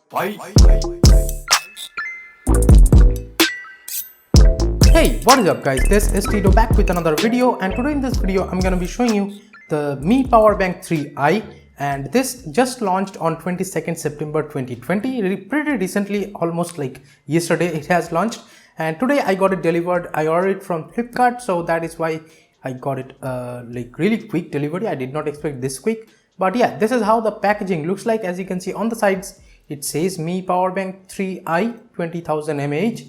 Fight. Hey, what is up guys, this is Tito back with another video, and today in this video I'm gonna be showing you the Mi Powerbank 3i, and this just launched on 22nd September 2020, pretty recently, almost like yesterday it has launched, and today I got it delivered. I ordered it from Flipkart, so that is why I got it like really quick delivery. I did not expect this quick, but yeah, this is how the packaging looks like. As you can see on the sides, it says Mi Powerbank 3i 20,000 mAh,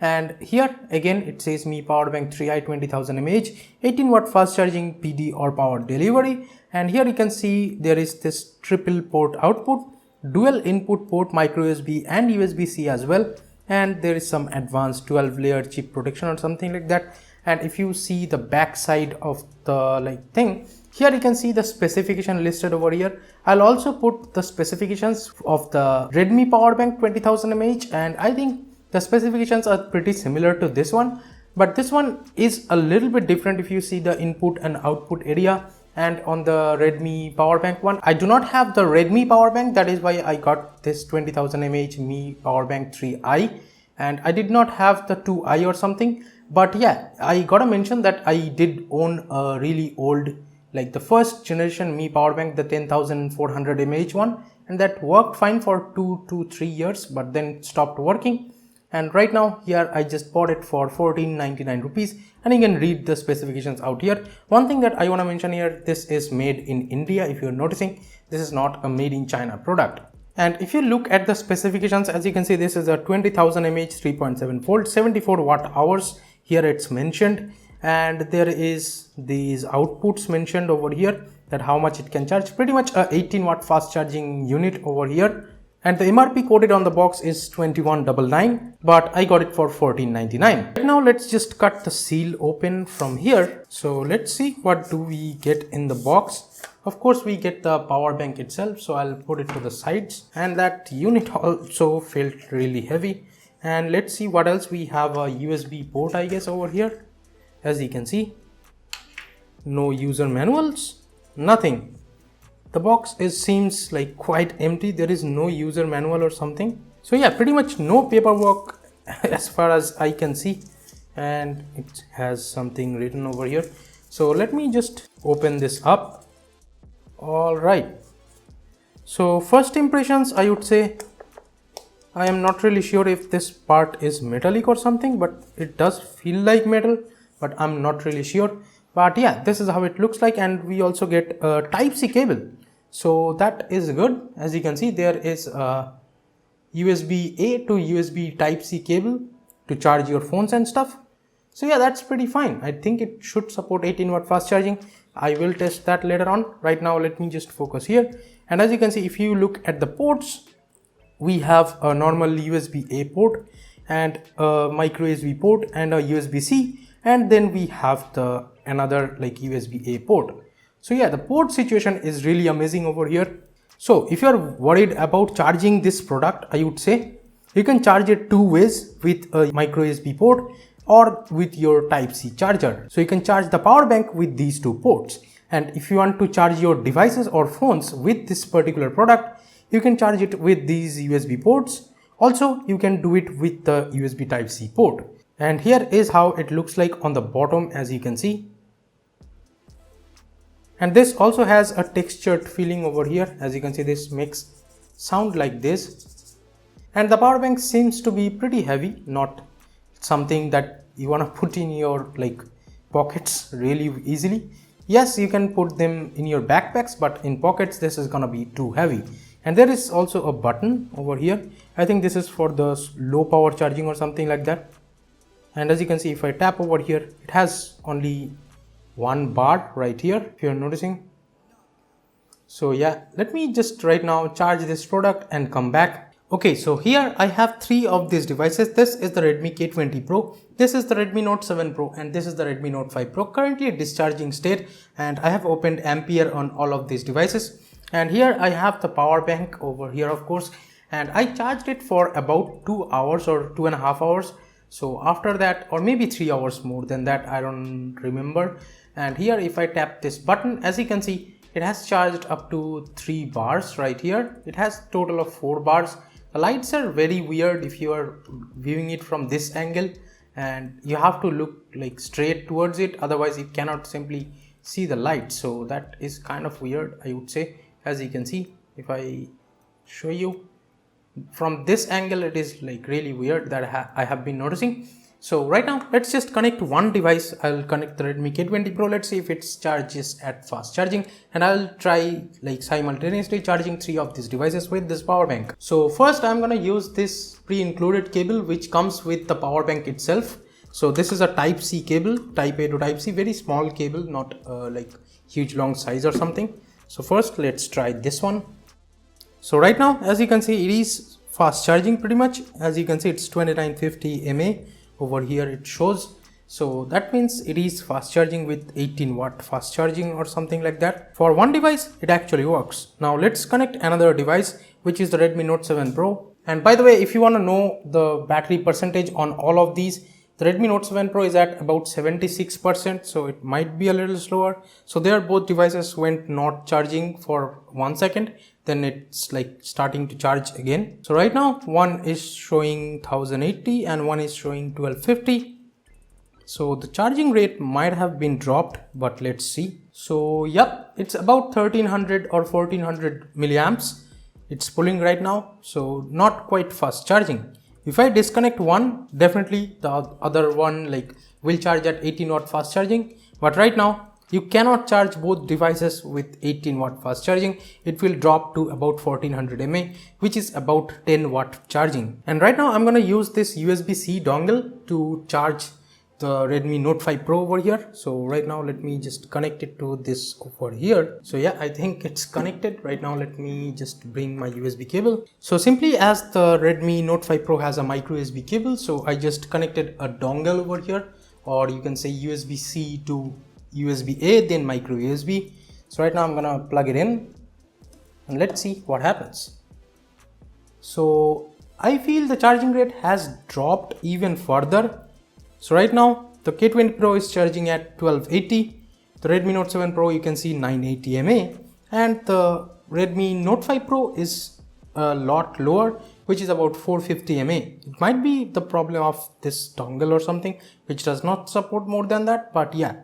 and here again it says Mi Powerbank 3i 20,000 mAh, 18 watt fast charging PD or power delivery. And here you can see there is this triple port output, dual input port, micro USB and USB-C as well, and there is some advanced 12 layer chip protection or something like that. And if you see the back side of the thing, here you can see the specification listed over here. I'll also put the specifications of the Redmi Powerbank 20,000 mAh, and I think the specifications are pretty similar to this one, but this one is a little bit different if you see the input and output area. And on the Redmi Powerbank one, I do not have the Redmi Powerbank, that is why I got this 20,000 mAh Mi Powerbank 3i, and I did not have the 2i or something. But yeah, I gotta mention that I did own a really old, like the first generation Mi Powerbank, the 10,400 mAh one, and that worked fine for 2 to 3 years, but then stopped working. And right now here I just bought it for 1499 rupees, and you can read the specifications out here. One thing that I want to mention here, this is made in India. If you're noticing, this is not a made in China product. And if you look at the specifications, as you can see, this is a 20,000 mAh 3.7 volt 74 watt hours. Here it's mentioned, and there is these outputs mentioned over here, that how much it can charge. Pretty much a 18 watt fast charging unit over here. And the MRP quoted on the box is 2199, but I got it for 1499. Right now let's just cut the seal open from here. So let's see what do we get in the box. Of course we get the power bank itself, so I'll put it to the sides, and that unit also felt really heavy. And let's see what else we have. A USB port, I guess, over here. As you can see, no user manuals, nothing. The box seems like quite empty. There is no user manual or something. So yeah, pretty much no paperwork as far as I can see, and it has something written over here. So let me just open this up. All right, so first impressions, I would say I am not really sure if this part is metallic or something, but it does feel like metal, but I'm not really sure. But yeah, this is how it looks like. And we also get a Type-C cable, so that is good. As you can see, there is a USB-A to USB Type-C cable to charge your phones and stuff. So yeah, that's pretty fine. I think it should support 18 watt fast charging. I will test that later on. Right now let me just focus here. And as you can see, if you look at the ports, we have a normal USB-A port and a micro USB port and a USB-C, and then we have the another USB-A port. So yeah, the port situation is really amazing over here. So if you're worried about charging this product, I would say you can charge it two ways, with a micro USB port or with your Type-C charger. So you can charge the power bank with these two ports. And if you want to charge your devices or phones with this particular product, you can charge it with these USB ports. Also, you can do it with the USB Type-C port. And here is how it looks like on the bottom, as you can see. And this also has a textured feeling over here. As you can see, this makes sound like this. And the power bank seems to be pretty heavy, not something that you want to put in your pockets really easily. Yes, you can put them in your backpacks, but in pockets this is gonna be too heavy. And there is also a button over here. I think this is for the low power charging or something like that. And as you can see, if I tap over here, it has only one bar right here, if you're noticing. So yeah, let me just right now charge this product and come back. Okay, so here I have three of these devices. This is the Redmi K20 Pro, this is the Redmi Note 7 Pro, and this is the Redmi Note 5 Pro, currently discharging state. And I have opened Ampere on all of these devices. And here I have the power bank over here, of course, and I charged it for about 2 hours or 2.5 hours. So after that, or maybe 3 hours more than that, I don't remember. And here if I tap this button, as you can see, it has charged up to 3 bars right here. It has total of 4 bars. The lights are very weird if you are viewing it from this angle, and you have to look like straight towards it, otherwise you cannot simply see the light. So that is kind of weird, I would say. As you can see, if I show you from this angle, it is like really weird that I have been noticing. So right now let's just connect one device. I'll connect the Redmi K20 Pro. Let's see if it charges at fast charging, and I'll try like simultaneously charging 3 of these devices with this power bank. So first I'm gonna use this pre-included cable which comes with the power bank itself. So this is a type C cable, type A to type C, very small cable, not like huge long size or something. So first let's try this one. So right now, as you can see, it is fast charging pretty much. As you can see, it's 2950 mAh. Over here it shows. So that means it is fast charging with 18 watt fast charging or something like that. For one device, it actually works. Now let's connect another device, which is the Redmi Note 7 Pro. And by the way, if you want to know the battery percentage on all of these, the Redmi Note 7 Pro is at about 76%, so it might be a little slower. So there both devices went not charging for 1 second, then it's like starting to charge again. So right now one is showing 1080 and one is showing 1250. So the charging rate might have been dropped, but let's see. So yep, it's about 1300 or 1400 milliamps it's pulling right now, so not quite fast charging. If I disconnect one, definitely the other one like will charge at 18 watt fast charging. But right now you cannot charge both devices with 18 watt fast charging. It will drop to about 1400 mAh, which is about 10 watt charging. And right now I'm going to use this USB-C dongle to charge the Redmi Note 5 Pro over here. So right now let me just connect it to this over here. So yeah, I think it's connected. Right now let me just bring my USB cable. So simply, as the Redmi Note 5 Pro has a micro USB cable, so I just connected a dongle over here, or you can say USB-C to USB-A, then micro USB. So right now I'm gonna plug it in and let's see what happens. So I feel the charging rate has dropped even further. So right now the K20 Pro is charging at 1280, the Redmi Note 7 Pro you can see 980 mAh, and the Redmi Note 5 Pro is a lot lower, which is about 450 mAh. It might be the problem of this dongle or something which does not support more than that, but yeah,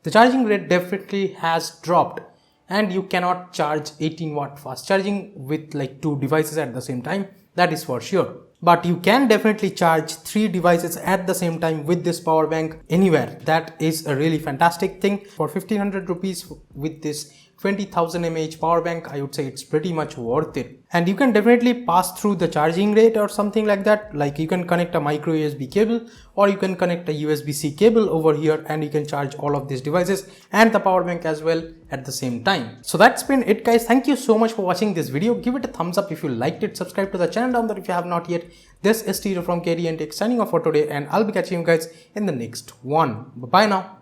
the charging rate definitely has dropped, and you cannot charge 18 watt fast charging with like 2 devices at the same time, that is for sure. But you can definitely charge 3 devices at the same time with this power bank anywhere. That is a really fantastic thing. For 1500 rupees with this 20,000 mAh power bank, I would say it's pretty much worth it. And you can definitely pass through the charging rate or something like that. Like you can connect a micro USB cable, or you can connect a USB-C cable over here, and you can charge all of these devices and the power bank as well at the same time. So that's been it, guys. Thank you so much for watching this video. Give it a thumbs up if you liked it. Subscribe to the channel down there if you have not yet. This is Tito from KDN Tech signing off for today, and I'll be catching you guys in the next one. Bye bye now.